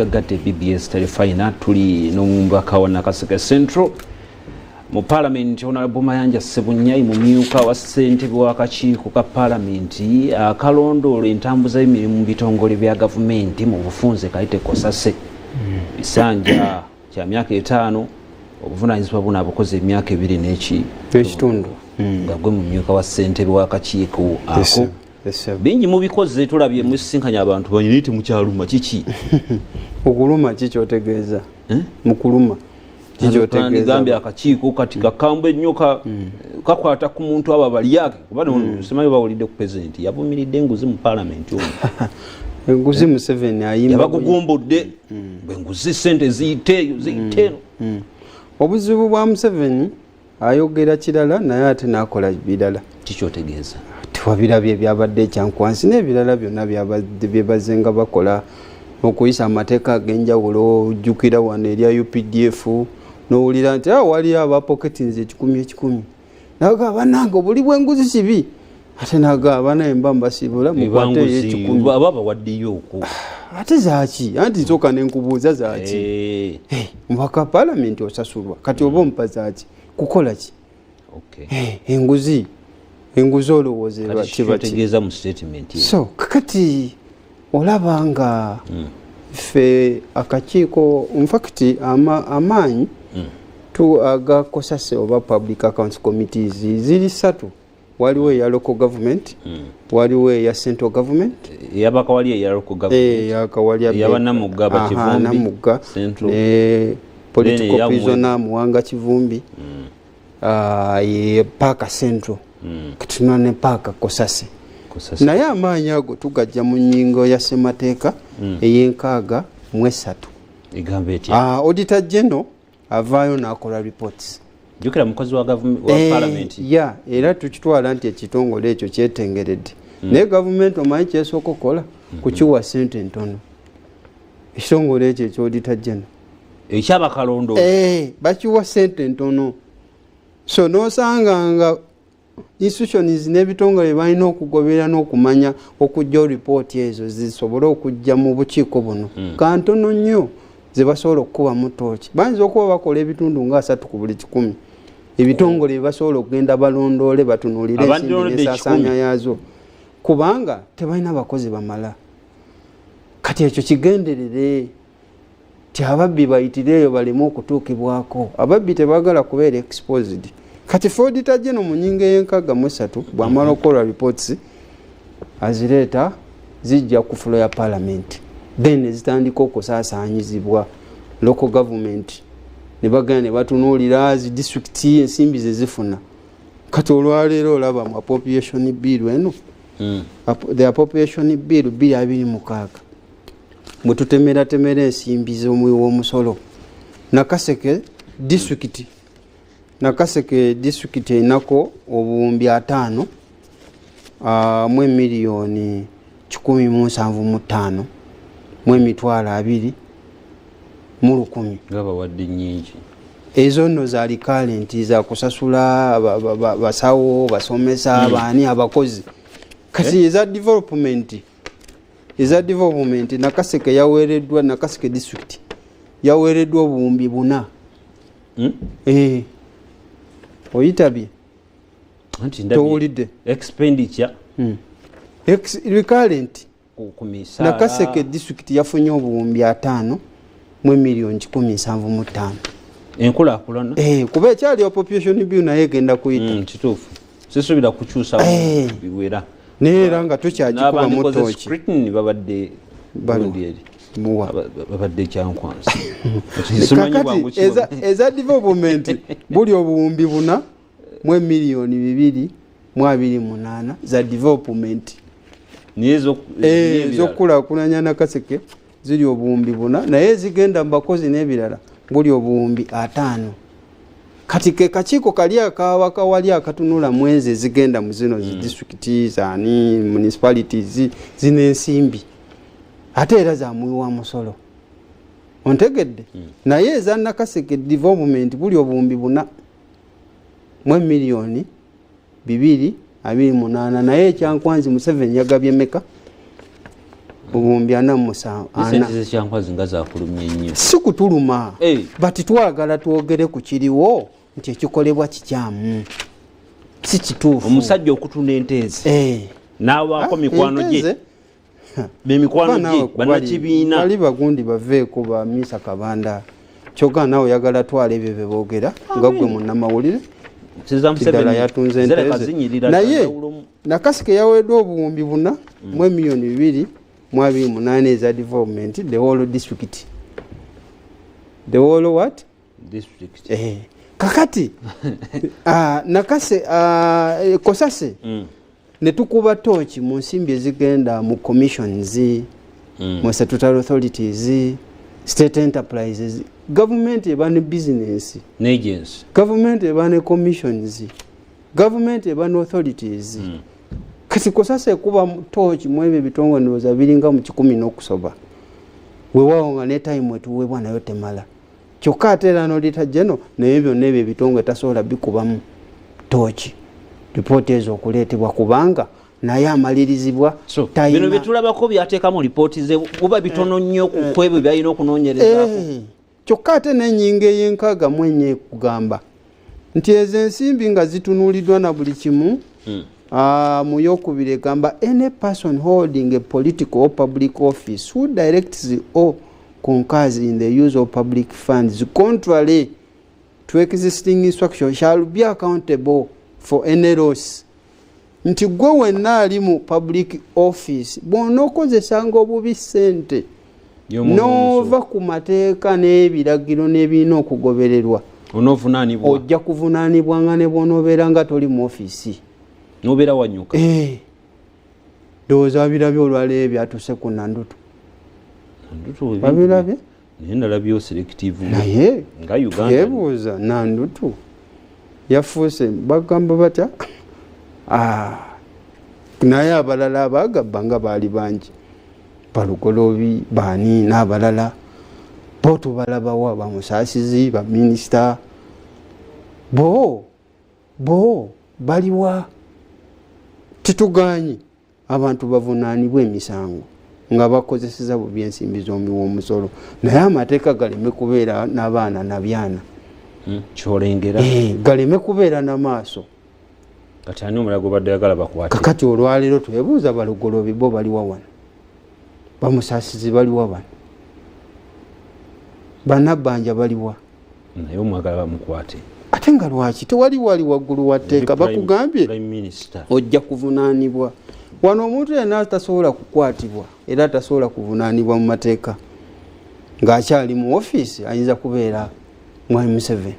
Gate BBS Telefina tuli n'omubaka wa Nakaseke Central mu Parliament Honorable Mayanja Ssebunyai mumyuka wa ssentebe w'akakiiko ka Parliament akalondoola entambuza y'emirimu mu bitongole bya gavumenti mu bufunze Kaite Kosase bisanja kya myaka 5 obuvunaanyizibwa buno abukoze emyaka 2 n'ekitundu nga gwe mumyuka wa ssentebe w'akakiiko ako bingi mubikoze tulabye musisinkanya abantu banyiti mu kyaluma kiki okuluma kikyotegeeza mukuluma kikyotegeeza Gambia akakiiko kati kakambwe nnyo kakwata ku muntu aba bali yake kubano semayo bawulidde ku president yavumiridde enguzi mu parliament omwo enguzi mu 7 ayimba yabagugombodde enguzi sente ziyite obuzibu bwa Museveni ayogera kirala naye ate nakola birala kikyotegeeza wabirabye byabadde kyankwansi n'ebirala byonna byabadde bazenga bakola okuyisa amateeka ag'enjawulo ojjukira wano erya UPDF n'owulira nti wali aba pocketinze 10 nagamba nange buli bw'enguzi kibi ate nagamba naye mba mbasibula mukwate ye10 ababa waddiyo okwo ate zaaki anti nsoka nenkubuuza zaaki mubaka parliament osasulwa kati oba omupa zaaki kukola ki enguzi olowooza kibategeeza mu statement so kakati olaba nga ffe akakiiko infact amaanyi tu agakosase oba public accounts committees ziri 3 waliwo eya local government waliwo eya central government yabaka wali eya local government yabanamugga bakivumbi central political prisoner muwanga kivumbi ye paka central katuna ne paka kosase naye amaanyi ago tugajja mu nnyingo ya ssemateeka ey'enkaaga mu 3 egambe eti auditor general avaayo n'akola reports jukira mukozi wa parliament era tukitwala nti ekitongole ekyo kyetengeredde naye gavumenti omanyi kyesooka okukola kukiwa ssente ntono ekitongole ekyo ekyauditor general ekyabakalondoo bakiwa ssente ntono so nosanga nga institutions n'ebitongole balina okugobera n'okumanya okujja report ezo zisobole okujja mu bukiiko buno kantono nnyo ze basobola okukuba mu tooki bayinza okuba bakola ebitundu nga 3 ku buli 100 ebitongole basobola okugenda balondoole batunuulire ensimbi n'ensaasaanya yaazo kubanga tebalina bakozi bamala kati ekyo kigenderere ti ababbi bayitireeyo baleme okutuukibwako ababbi tebaagala kubeera exposed kati auditor general mu nnyingo y'enkaaga mu 3 bw'amala okukola reports azireeta zijja ku floor ya parliament then zitandika okusaasaanyizibwa local government ne bagenda ne batunuulira zi district ensimbi ze zifuna kati olwaleero olaba mu appropriation bill eno the appropriation bill 226 mwe tutemera ensimbi z'omusolo Nakaseke district enako obuwumbi 5 mu miliyoni 175 mu emitwalo 2 mu 10 ngaba wadde nyingi ezo nno zaali current za kusasula basawo basomesa abaani abakozi kati eza development Nakaseke yaweereddwa Nakaseke district yaweereddwa obuwumbi 4 oyitabye towulidde expenditure recurrent Nakaseke district yafunye obuwumbi 5 mu miliyoni 175 enkulaakulana kuba ekyali population bill naye egenda kuyita kituufu sisuubira kukyusa biwera naye era nga tukyagikuba mu tooki babadde kyankwansi kakati eza development buli obuwumbi 4 mu miliyoni 228 za development zokulaakulanya Nakaseke ziri obuwumbi 4 naye zigenda mu bakozi n'ebirala buli obuwumbi 5 kati ke kakiiko kali akawaka wali akatunula mwezi zigenda mu zino district zani municipalities zino ensimbi ate era zamuwa musolo ontegedde naye eza Nakaseke development buli obuwumbi 4 mu miliyoni 228 naye ekyankwanzi mu 7 yagabye meka obuwumbi 47 sente z'ekyankwazi nga zakulumye nnyo si kutuluma bati twagala twogere ku kiriwo nti ekikolebwa kikyamu si kituufu omusajja okutunda enteezi n'awaako mikwano gye bemikwano gye bannakibiina bali bagundi baveeko ba Misa Kabanda kyogana nawe oyagala twala ebyo bye boogera nga gwe munnamawulire kiddala yatunze enteeze naye Nakaseke yaweddwa obuwumbi 4 mu $2,28,000 eza development the whole district the whole what district kakati Nakase Kosase ne tukuba tochi mu nsimbi ezigenda mu commissions mu statutory authorities state enterprises government ebane business agency government ebane commissions government ebane authorities kasi Kosase kuba tochi mu ebyo bitongole ndoza biringa mu 10 n'okusoba wewawo nga ne time wetu webwa nayo temala kyokka ate era n'olita jeno naye byonna ebyo ebitongole tasobola bikubamu tochi ripooti ezo okuleetebwa kubanga naye amalirizibwa bino byetulabako byateekamu ripooti ze kuba bitono nnyo ku ebyo byalina okunoonyerezaako kyokka ate n'ennyingo ey'enkaaga mu ennya ekugamba nti ezo ensimbi nga zitunuuliddwa na buli kimu mu yokubiri egamba any person holding a political or public office who directs or concurs in the use of public funds contrary to existing instruction shall be accountable for any loss. Nti gwe wenna ali mu public office bw'onookozesanga obubi ssente n'ova ku mateeka n'ebiragiro n'ebirina okugobererwa onoovunaanibwa ojja kuvunaanibwanga ne bw'onoobeera nga toli mu ofiisi n'obeera wanyuka ndowooza birabye olwaleero byatuse ku Nandutu babirabye naye ndalabyo selective naye nga Uganda yebuuza Nandutu yafuuse bagamba batya naye abalala abagabba nga baali bangi balugolobi baani n'abalala bo tubalabawa bamusaasizi baminisita bo baliwa tituganyi abantu bavunaanibwa emisango nga bakozeseza bubi ensimbi z'omuwoomusolo naye amateeka galeme kubeera n'abaana na byana kyolengera galeme kubeera n'amaaso kati ani omulago badde ayagala bakwate kakati olwaleero twebuuza balugolobi bo baliwa wano bamusaasizi baliwa wano bannabbanja baliwa naye omwagala bamukwate ate nga lwaki tewali waggulu wa tteeka bakugambye ojja kuvunaanibwa wano omuntu yenna tasobola kukwatibwa era tasobola kuvunaanibwa mu mateeka ng'akyali mu ofiisi ayinza kubeera Mwai Museveni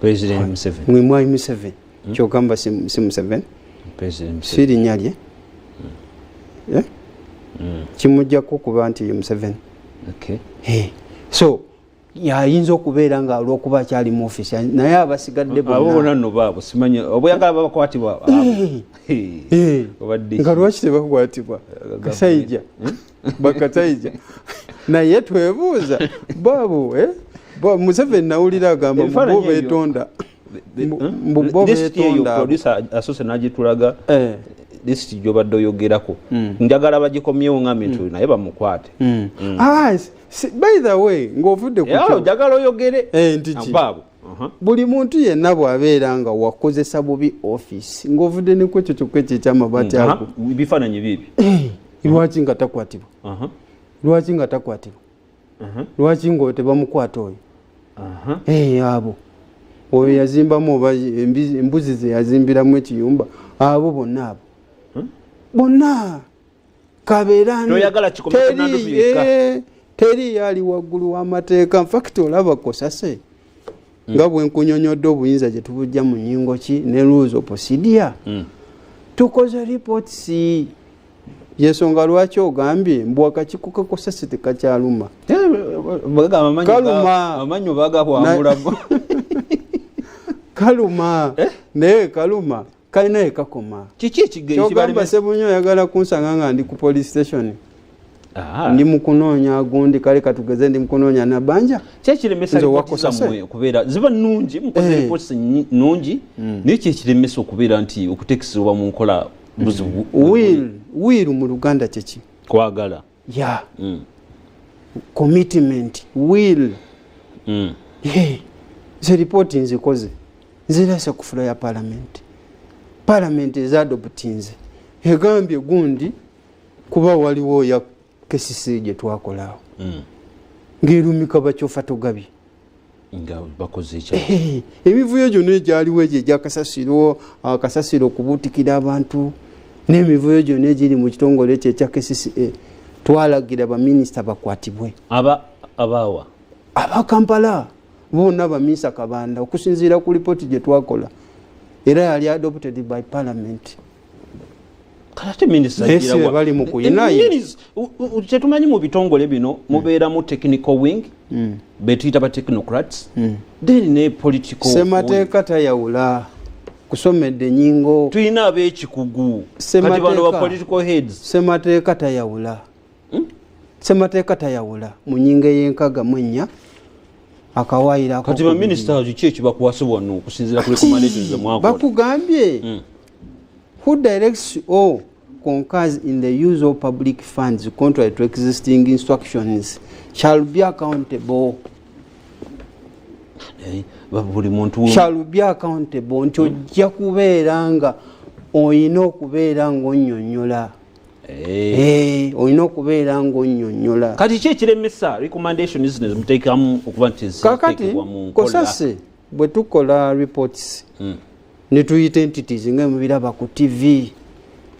President Museveni Mwai Museveni kyogamba si Museveni President si linnya lye kimujjako kuba nti ye Museveni so yayinza okubeera nga olw'okuba akyali mu ofiisi naye abasigadde bonna nno baabo simanyi obuyagala babakwatibwa nga lwaki tebakwatibwa Kasayija bakasayija naye twebuuza baabo Museveni nawulira agamba mbo beetonda mbo beetonda producer asose n'agitulaga disiti gy'obadde oyogerako njagala bagikomyewo ng'amintu naye bamukwate by the way ng'ovudde ku njagala oyogere ntiki buli muntu yenna bw'abeera nga wakozesa bubi ofiisi ng'ovudde ne kwekyo kyokka ekyo ekyamabaati ago bifaananyi bibi lwaki nga takwatibwa lwaki nga takwatibwa lwaki nga tebamukwata oyo abo oyo yazimbamu oba embuzi ze yazimbiramu ekiyumba abo bonna abo bonna kabeera teri yali waggulu w'amateeka nfakiti olaba Kosase nga bwe nkunyonyodde obuyinza gye tubujja mu nnyingo ki ne rules of procedure tukoze reports yensonga lwaki ogambye mbu akakiiko ka Kosase tekakyaluma kaluma naye kaluma kalina ekakoma kyogamba Sebunyo oyagala kunsanga nga ndi ku police station ndi mukunoonya agundi kale katugeze ndi mukunoonya nabanja kyekiremesa okubeera ziba nungi mukoze reports nungi naye kyekiremesa okubeera nti okutekesebwa mu nkola buzibu wiiru mu Luganda kyeki ya commitment will ze ripoti nzikoze nzirase ku floor ya parliament ezadoptinze egambye gundi kuba waliwo ya KCC gye twakolawo ng'erumika bakyofa togabye nga bakoze ekyo emivuyo gyonna egyaliwo egyo egyakasasiro akasasiro okubuutikira abantu n'emivuyo gyonna egiri mu kitongole ekyo ekya KCCA twalagira baminisita bakwatibwe abaawa aba Kampala bonna baminisita Kabanda okusinziira ku lipooti gye twakola era yali adopted by parliament. Kati minisita gira bali mu kuyinayo kyetumanyi mu bitongole bino mubeera mu technical wing betuyita ba technocrats then ne political semateeka tayawula kusomedde nyingo tuyina ab'ekikugu kati bano ba political heads semateeka tayawula semateeka tayawula mu nyingo y'enkaga mwenya akawaayira kati ba minisita ki ekibakwasibwa no okusinziira ku recommendations zemwakola bakugambye who directs or concurs in the use of public funds contrary to existing instructions shall be accountable. Buli muntu shall be accountable nti ojja kubeera nga olina okubeera ng'onnyonnyola olina okubeera ng'onnyonnyola. Kati ki ekiremesa recommendations zino zimuteekamu okuba nti ziteekebwa mu nkola? Kosase bwe tukola reports ne tuyita entities nga mubiraba ku TV